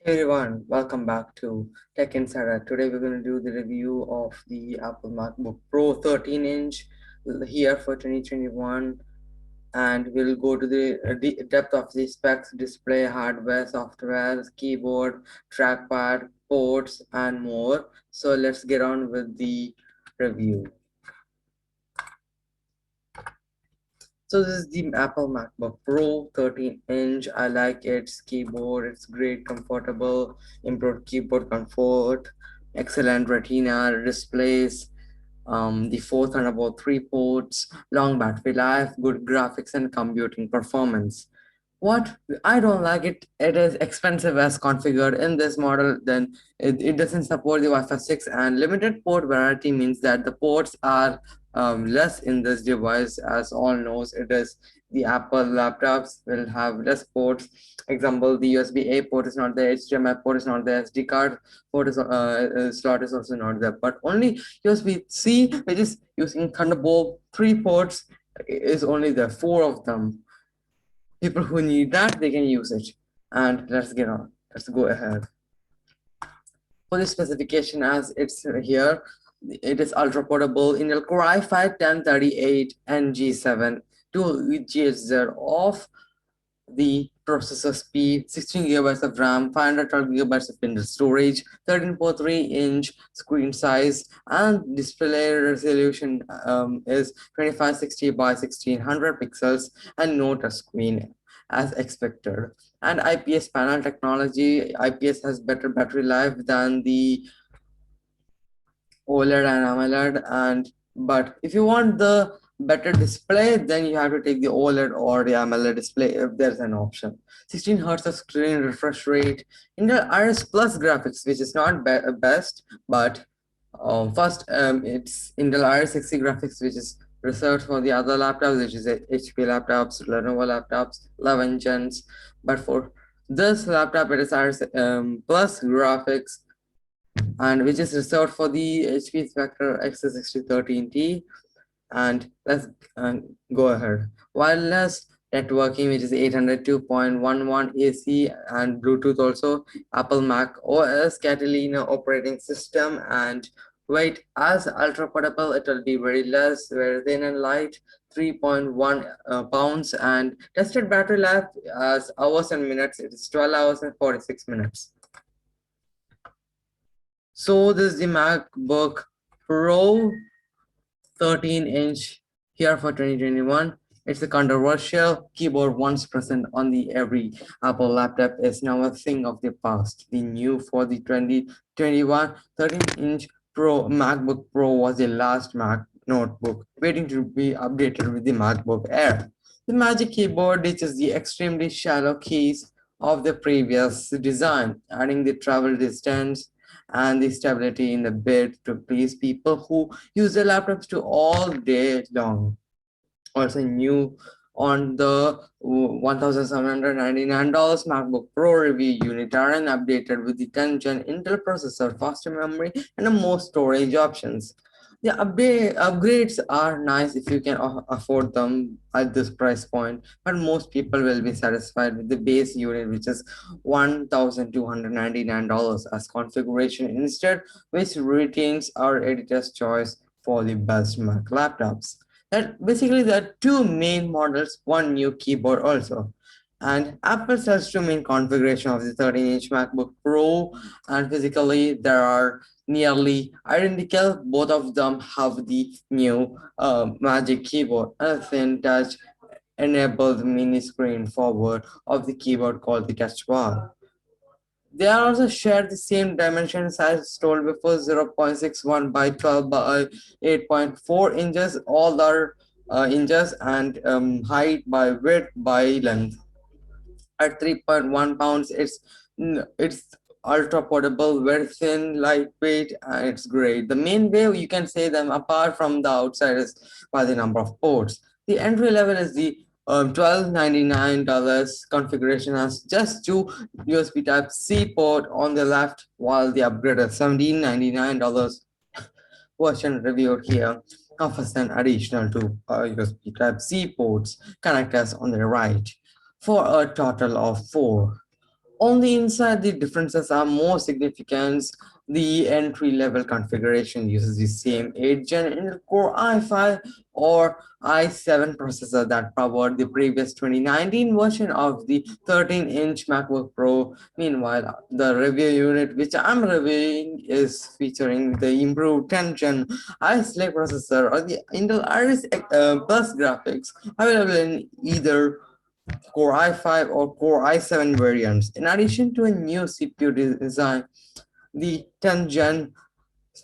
Hey everyone, welcome back to Tech Insider. Today we're going to do the review of the Apple MacBook Pro 13-inch here for 2021, and we'll go to the depth of the specs, display, hardware, software, keyboard, trackpad, ports, and more. So let's get on with the review. So this is the Apple MacBook Pro 13-inch. I like its keyboard. It's great, comfortable, improved keyboard comfort, excellent Retina displays, the fourth Thunderbolt 3 ports, long battery life, good graphics and computing performance. What I don't like it is expensive as configured in this model. Then it doesn't support the Wi-Fi 6, and limited port variety means that the ports are less in this device. As all knows, it is the Apple laptops will have less ports. Example, the USB-A port is not there, HDMI port is not there, SD card port is slot is also not there, but only USB-C, which is using Thunderbolt 3 ports, is only there, four of them. People who need that, they can use it. And let's go ahead. For the specification, as it's here, it is ultra portable Intel Core i5 1038 NG7 2 GHz of the processor speed, 16 gigabytes of RAM, 512 gigabytes of internal storage, 13.3-inch screen size, and display resolution is 2560 by 1600 pixels, and no touch screen as expected. And IPS panel technology, IPS has better battery life than the OLED and AMOLED, and but if you want the better display, then you have to take the OLED or the AMOLED display if there's an option. 16 hertz of screen refresh rate, Intel Iris Plus graphics, which is not best, but it's Intel Iris 60 graphics, which is reserved for the other laptops, which is HP laptops, Lenovo laptops, 11 gens. But for this laptop, it is Iris Plus graphics, and which is reserved for the HP Spectre X6013T. And let's go ahead. Wireless networking, which is 802.11 AC, and Bluetooth also, Apple Mac OS Catalina operating system, and weight as ultra portable, it will be very less, very thin and light, 3.1 pounds, and tested battery life as hours and minutes, it is 12 hours and 46 minutes. So this is the MacBook Pro 13-inch here for 2021. It's a controversial keyboard once present on the every Apple laptop is now a thing of the past. The new for the 2021 13-inch Pro MacBook Pro was the last Mac notebook waiting to be updated with the MacBook Air. The Magic Keyboard ditches the extremely shallow keys of the previous design, adding the travel distance and the stability in the bid to please people who use their laptops to all day long. Also new on the $1,799 MacBook Pro review unit are updated with the 10th gen Intel processor, faster memory, and more storage options. The upgrades are nice if you can afford them at this price point, but most people will be satisfied with the base unit, which is $1,299 as configuration instead, which retains our editor's choice for the best Mac laptops. That basically there are two main models, one new keyboard also. And Apple sells two main configuration of the 13-inch MacBook Pro, and physically there are nearly identical. Both of them have the new Magic Keyboard, a thin touch enabled mini screen forward of the keyboard called the touch bar. They are also share the same dimensions as told before, 0.61 by 12 by 8.4 inches, all are inches, and height by width by length. At 3.1 pounds, it's ultra portable, very thin, lightweight, and it's great. The main way you can say them apart from the outside is by the number of ports. The entry level is the $12.99 configuration has just two USB Type C port on the left, while the upgrade is $17.99 version reviewed here offers an additional two USB Type C ports connectors on the right for a total of four. On the inside, the differences are more significant. The entry level configuration uses the same 8 Gen Intel Core i5 or i7 processor that powered the previous 2019 version of the 13-inch MacBook Pro. Meanwhile, the review unit which I'm reviewing is featuring the improved 10 Gen Ice Lake processor or the Intel Iris Plus graphics available in either Core i5 or Core i7 variants. In addition to a new CPU design, the 10th gen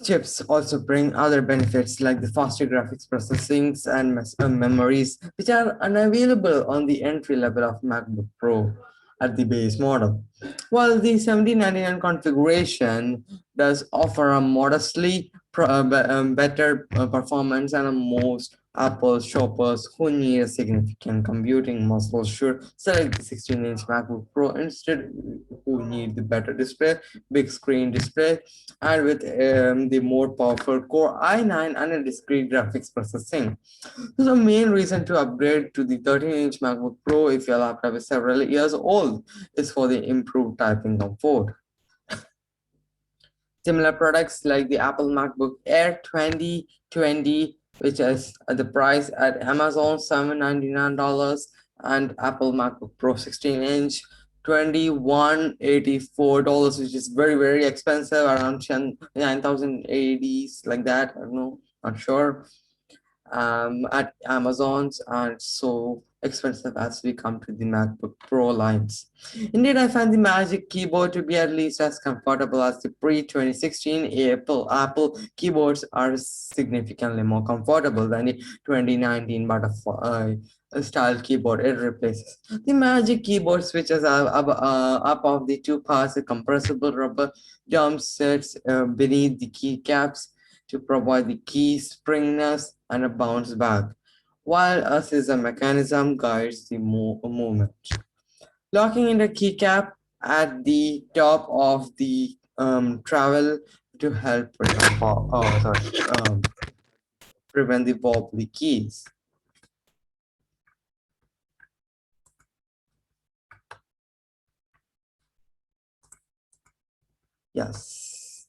chips also bring other benefits like the faster graphics processing and memories, which are unavailable on the entry level of MacBook Pro at the base model. While the 1799 configuration does offer a modestly better performance and most Apple shoppers who need a significant computing muscle should select the 16-inch MacBook Pro instead, who need the better display, big screen display, and with the more powerful Core i9 and a discrete graphics processing. So the main reason to upgrade to the 13-inch MacBook Pro if your laptop is several years old is for the improved typing comfort. Similar products like the Apple MacBook Air 2020, which is at the price at Amazon $799, and Apple MacBook Pro 16-inch $2184, which is very expensive, around 9,080s like that. I don't know, not sure, at Amazon's, and so expensive as we come to the MacBook Pro lines. Indeed, I find the Magic Keyboard to be at least as comfortable as the pre-2016 Apple keyboards are significantly more comfortable than the 2019 butterfly style keyboard it replaces. The Magic Keyboard switches up of the two parts, a compressible rubber dome sits beneath the keycaps to provide the key springiness and a bounce back, while a scissor mechanism guides the movement. Locking in the keycap at the top of the travel to help prevent the wobbly keys. Yes.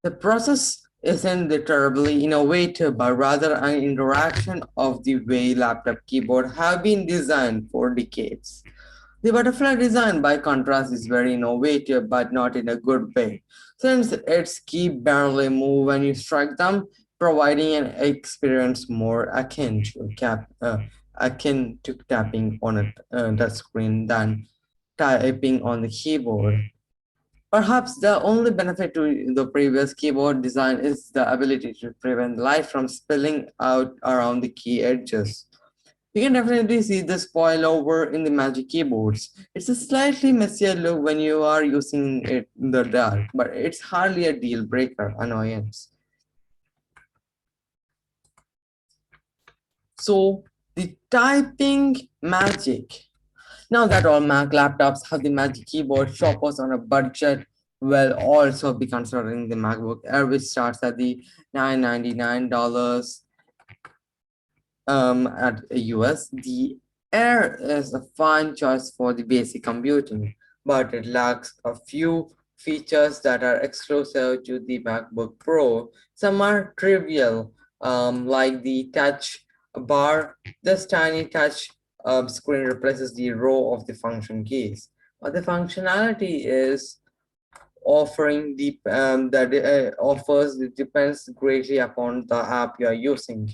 The process isn't terribly innovative, but rather an interaction of the way laptop keyboard have been designed for decades. The butterfly design, by contrast, is very innovative, but not in a good way, since its key barely move when you strike them, providing an experience more akin to tapping on a touch screen than typing on the keyboard. Perhaps the only benefit to the previous keyboard design is the ability to prevent light from spilling out around the key edges. You can definitely see the spoil over in the Magic keyboards. It's a slightly messier look when you are using it in the dark, but it's hardly a deal breaker annoyance. So the typing magic. Now that all Mac laptops have the Magic Keyboard, shoppers on a budget will also be considering the MacBook Air, which starts at the $999 at US. The Air is a fine choice for the basic computing, but it lacks a few features that are exclusive to the MacBook Pro. Some are trivial, like the touch bar. This tiny touch screen replaces the row of the function keys. But the functionality is offering the that offers it depends greatly upon the app you are using.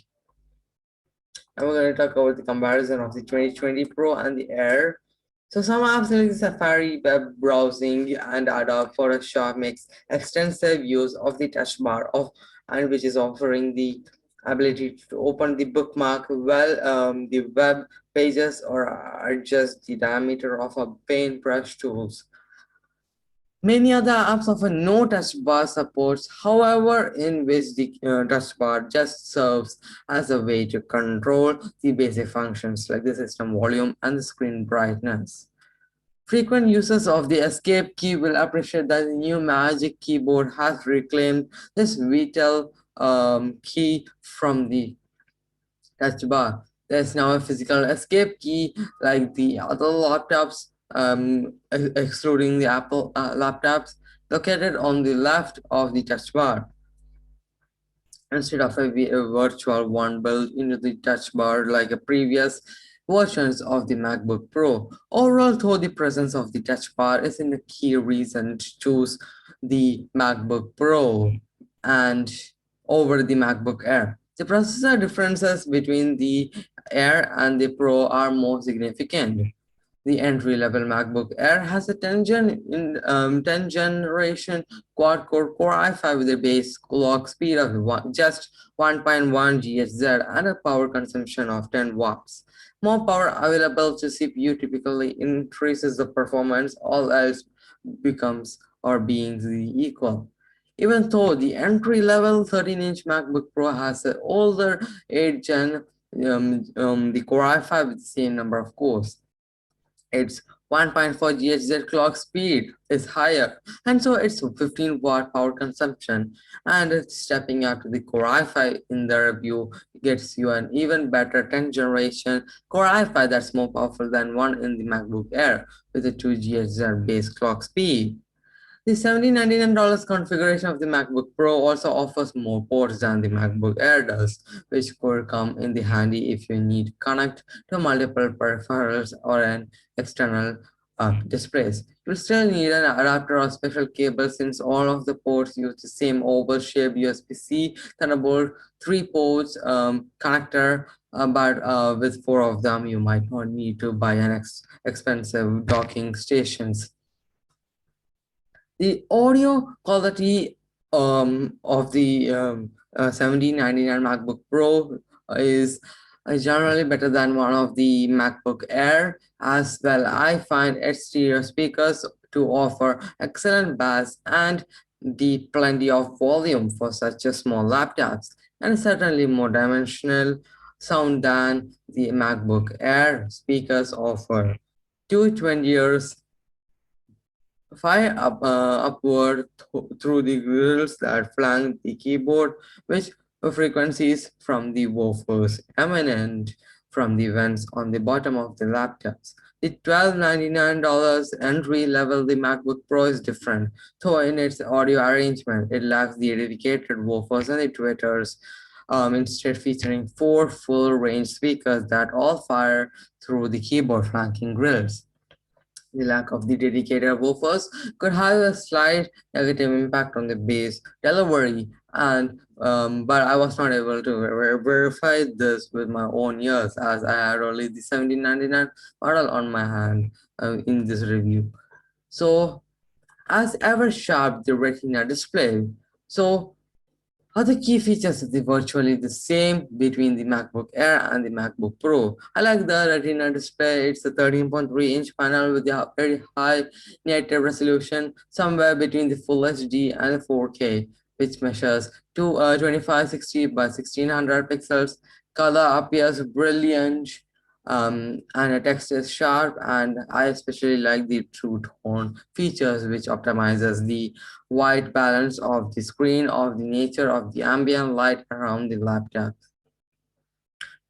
And we're going to talk about the comparison of the 2020 Pro and the Air. So some apps like Safari, web browsing, and Adobe Photoshop makes extensive use of the touch bar of and which is offering the ability to open the bookmark the web pages or adjust the diameter of a paintbrush tools. Many other apps offer no touch bar supports, however, in which the touch bar just serves as a way to control the basic functions like the system volume and the screen brightness. Frequent users of the escape key will appreciate that the new Magic Keyboard has reclaimed this vital key from the touch bar. There's now a physical escape key like the other laptops excluding the Apple laptops, located on the left of the touch bar instead of a virtual one built into the touch bar like a previous versions of the MacBook Pro. Overall, though, the presence of the touch bar isn't a key reason to choose the MacBook Pro and over the MacBook Air. The processor differences between the Air and the Pro are more significant. The entry-level MacBook Air has a 10 generation quad-core Core i5 with a base clock speed of just 1.1 GHz and a power consumption of 10 watts. More power available to CPU typically increases the performance, all else becomes or being the equal. Even though the entry-level 13-inch MacBook Pro has an older 8 gen the Core i5 with the same number of cores, its 1.4 GHz clock speed is higher, and so its 15-watt power consumption and it's stepping up to the Core i5 in the review gets you an even better 10th generation Core i5 that's more powerful than one in the MacBook Air with a 2 GHz base clock speed. The $1,799 configuration of the MacBook Pro also offers more ports than the MacBook Air does, which could come in the handy if you need to connect to multiple peripherals or an external displays. You'll still need an adapter or special cable since all of the ports use the same oval-shaped USB-C Thunderbolt 3 ports connector, but with four of them, you might not need to buy an expensive docking stations. The audio quality of the 1799 MacBook Pro is generally better than one of the MacBook Air as well. I find its stereo speakers to offer excellent bass and the plenty of volume for such a small laptops, and certainly more dimensional sound than the MacBook Air speakers offer. 220 years fire upward through the grills that flank the keyboard, which frequencies from the woofers emanate from the vents on the bottom of the laptops. The $1,299 entry level, the MacBook Pro is different, though in its audio arrangement, it lacks the dedicated woofers and the tweeters, instead featuring four full range speakers that all fire through the keyboard flanking grills. The lack of the dedicated woofers could have a slight negative impact on the bass delivery, and but I was not able to verify this with my own ears as I had only the 1799 model on my hand in this review. So, as ever sharp the Retina display. So other key features are virtually the same between the MacBook Air and the MacBook Pro. I like the Retina display. It's a 13.3-inch panel with a very high native resolution, somewhere between the Full HD and the 4K, which measures to 2560 by 1600 pixels. Color appears brilliant, and the text is sharp, and I especially like the True Tone features, which optimizes the white balance of the screen of the nature of the ambient light around the laptop.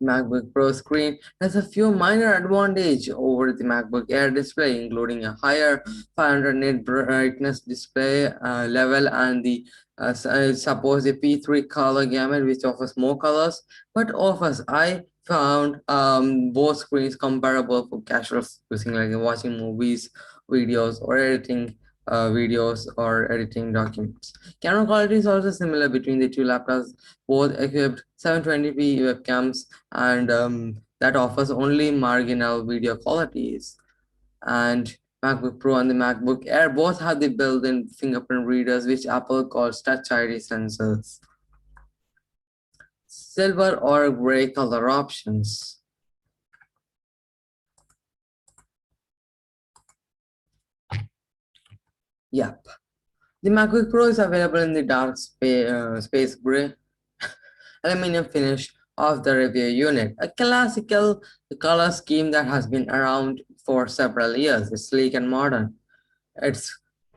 MacBook Pro screen has a few minor advantages over the MacBook Air display, including a higher 500 nit brightness display level and the suppose a P3 color gamut which offers more colors, but offers I found both screens comparable for casual using like watching movies, videos, or editing videos or editing documents. Camera quality is also similar between the two laptops, both equipped 720p webcams and that offers only marginal video qualities. And MacBook Pro and the MacBook Air both have the built-in fingerprint readers, which Apple calls Touch ID sensors. Silver or gray color options. Yep. The MacBook Pro is available in the dark space gray aluminum finish of the review unit, a classical color scheme that has been around for several years. It's sleek and modern. It's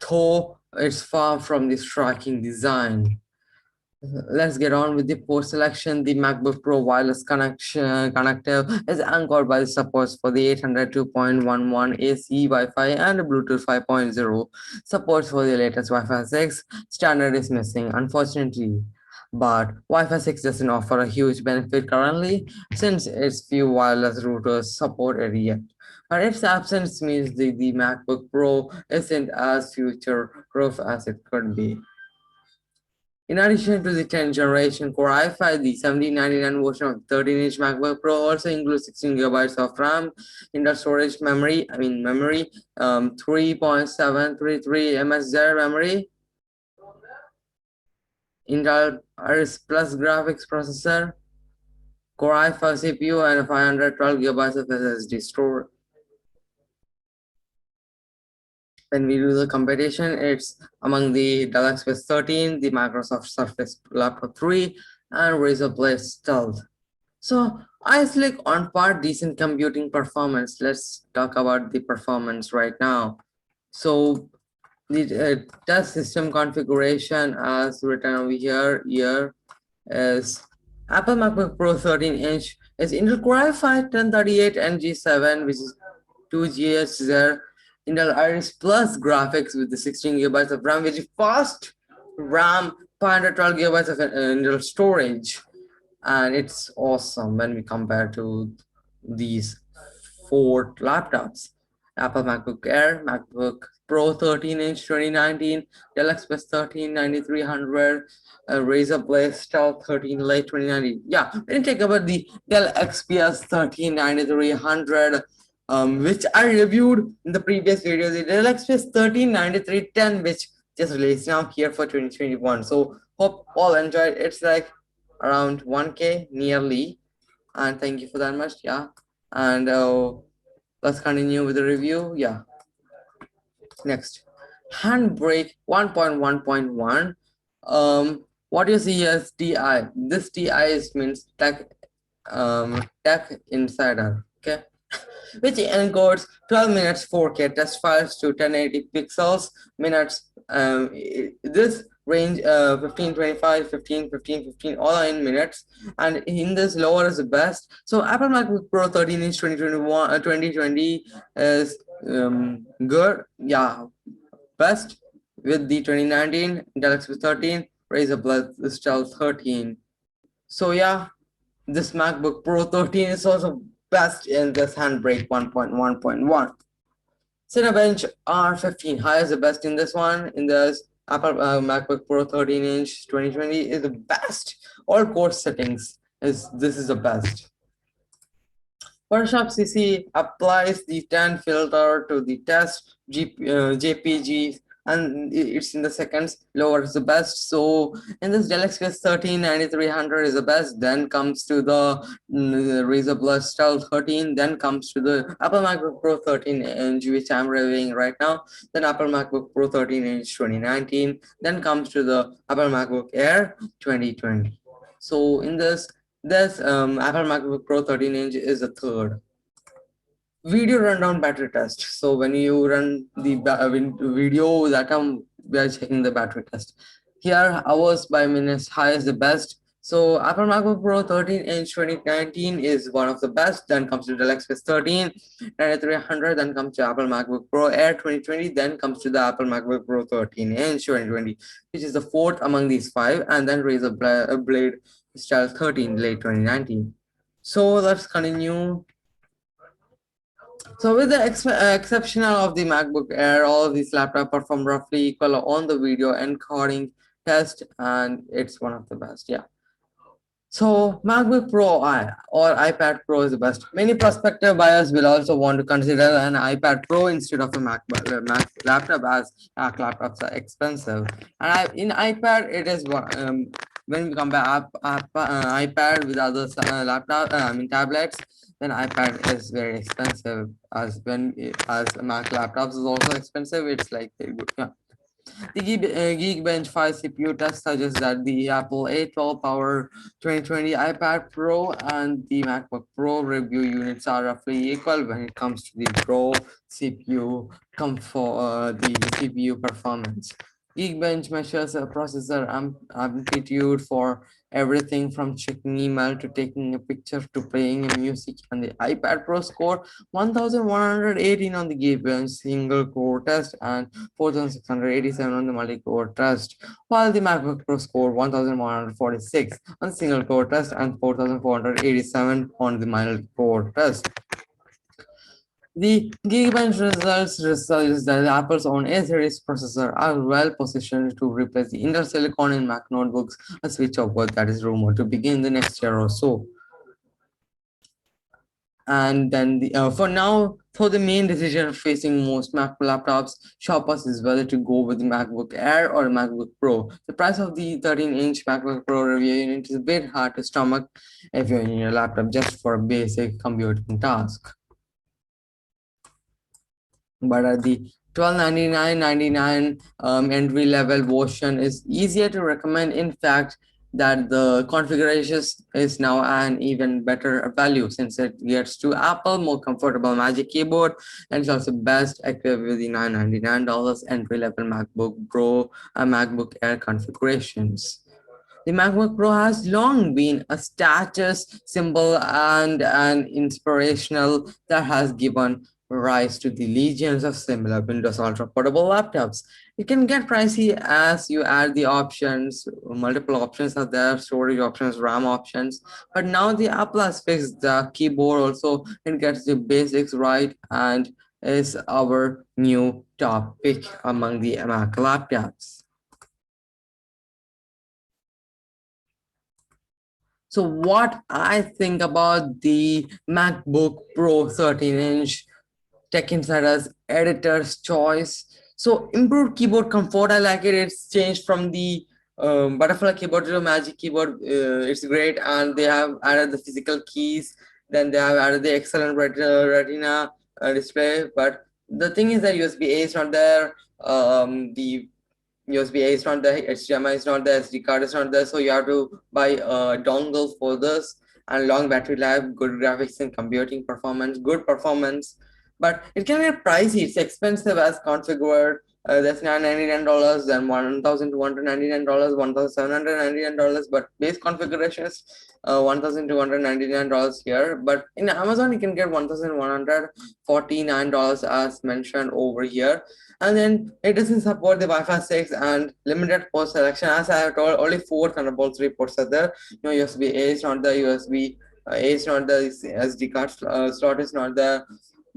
though it's far from the striking design. Let's get on with the port selection. The MacBook Pro wireless connection connector is anchored by the supports for the 802.11 AC Wi-Fi and Bluetooth 5.0. Supports for the latest Wi-Fi 6 standard is missing, unfortunately. But Wi-Fi 6 doesn't offer a huge benefit currently since its few wireless routers support it yet. But its absence means the MacBook Pro isn't as future-proof as it could be. In addition to the 10th generation Core i5, the 1799 version of the 13-inch MacBook Pro also includes 16 gigabytes of RAM, internal storage memory, 3.733 MSZ memory, Intel Iris Plus graphics processor, Core i5 CPU, and 512 gigabytes of SSD storage. When we do the competition, it's among the Dell XPS 13, the Microsoft Surface Laptop 3, and Razer Blade Stealth. So Ice Lake on par decent computing performance. Let's talk about the performance right now. So the test system configuration as written over here is Apple MacBook Pro 13-inch is Intel Core i5 1038 and G7, which is 2 GHz Intel Iris Plus graphics with the 16 gigabytes of RAM, which is fast RAM, 512 gigabytes of Intel storage, and it's awesome when we compare to these four laptops: Apple MacBook Air, MacBook Pro 13-inch 2019, Dell XPS 13 9300, Razer Blade Stealth 13 late 2019. Yeah, when you take about the Dell XPS 13 9300, which I reviewed in the previous video, the Dell XPS 13 9310, which just released now here for 2021. So hope all enjoyed. It's like around 1K nearly, and thank you for that much. Yeah, and let's continue with the review. Yeah, next, handbrake 1.1.1. What you see as TI, this TI means tech insider, okay, which encodes 12 minutes 4K test files to 1080 pixels minutes. This range 1525 15 15 15 all are in minutes, and in this lower is the best. So Apple MacBook Pro 13-inch 2021 2020 is good, yeah, best with the 2019 Galaxy 13 Razer Blood Stealth 13. So yeah, this MacBook Pro 13 is also best in this handbrake 1.1.1. Cinebench R15 high is the best in this one. In this Apple MacBook Pro 13-inch 2020 is the best. All core settings is the best. Photoshop CC applies the 10 filter to the test JPG, and it's in the seconds. Lower is the best. So in this Dell XPS 13 9300 is the best. Then comes to the Razer Blade Stealth 13. Then comes to the Apple MacBook Pro 13-inch, which I'm reviewing right now. Then Apple MacBook Pro 13-inch 2019. Then comes to the Apple MacBook Air 2020. So in this Apple MacBook Pro 13-inch is the third. Video rundown battery test. So when you run the video that we are checking the battery test. Here hours by minutes high is the best. So Apple MacBook Pro 13-inch 2019 is one of the best. Then comes to the XPS 13 9300. Then comes to Apple MacBook Pro Air 2020. Then comes to the Apple MacBook Pro 13-inch 2020, which is the fourth among these five. And then Razer Blade Stealth 13 late 2019. So let's continue. So with the exception of the MacBook Air, all of these laptops perform roughly equal on the video encoding test, and it's one of the best. Yeah. So MacBook Pro or iPad Pro is the best. Many prospective buyers will also want to consider an iPad Pro instead of a Mac laptop, as Mac laptops are expensive. And in iPad, it is when we compare iPad with other tablets, then iPad is very expensive. As Mac laptops is also expensive, it's like very good. Yeah. The Geekbench 5 CPU test suggests that the Apple A12 Power 2020 iPad Pro and the MacBook Pro review units are roughly equal when it comes to the Pro CPU comfort, the CPU performance. Geekbench measures a processor amplitude for everything from checking email to taking a picture to playing a music, and the iPad Pro scored 1118 on the Geekbench single core test and 4687 on the multi core test, while the MacBook Pro scored 1146 on the single core test and 4487 on the multi core test. The Geekbench results that Apple's own A-series processor are well positioned to replace the Intel Silicon in Mac notebooks, a switchover that is rumored to begin the next year or so. And then for now, for the main decision facing most Mac laptops shoppers is whether to go with the MacBook Air or MacBook Pro. The price of the 13-inch MacBook Pro review unit is a bit hard to stomach if you're in your laptop just for a basic computing task. But the 1299.99 entry level version is easier to recommend. In fact, that the configuration is now an even better value since it gets to Apple more comfortable Magic Keyboard, and it's also best equipped with the $999 entry level MacBook Pro and MacBook Air configurations. The MacBook Pro has long been a status symbol and an inspirational that has given rise to the legions of similar Windows Ultra portable laptops. It can get pricey as you add the options, multiple options are there, storage options, RAM options. But now the Apple has fixed the keyboard also and gets the basics right and is our new top pick among the Mac laptops. So what I think about the MacBook Pro 13-inch Tech Insider's editor's choice. So improved keyboard comfort, I like it. It's changed from the butterfly keyboard to the magic keyboard. It's great, and they have added the physical keys. Then they have added the excellent retina display. But the thing is that USB-A is not there. The USB-A is not there, HDMI is not there, SD card is not there, so you have to buy a dongle for this, and long battery life, good graphics and computing performance, good performance, but it can get pricey. It's expensive as configured. That's $999, then $1,299, $1,799, but base configuration is $1,299 here. But in Amazon, you can get $1,149 as mentioned over here. And then it doesn't support the Wi-Fi 6 and limited port selection. As I have told, only 4 Thunderbolt 3 ports are there. No USB-A is not there, USB-A is not there, SD card slot is not there.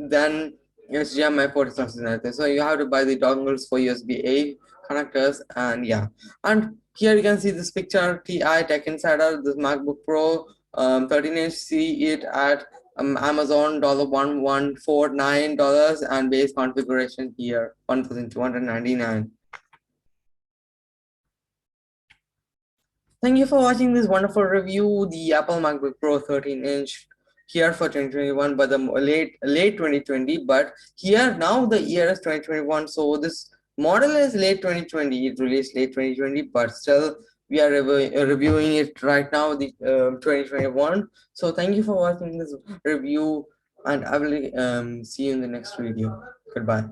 Then HDMI port is not there. So you have to buy the dongles for USB-A connectors, and yeah. And here you can see this picture, TI Tech Insider, this MacBook Pro 13-inch, see it at Amazon $1149, and base configuration here $1,299. Thank you for watching this wonderful review, the Apple MacBook Pro 13-inch here for 2021, but the late 2020. But here now the year is 2021, so this model is late 2020. It released late 2020, but still we are reviewing it right now, the 2021. So thank you for watching this review, and I will see you in the next video. Goodbye.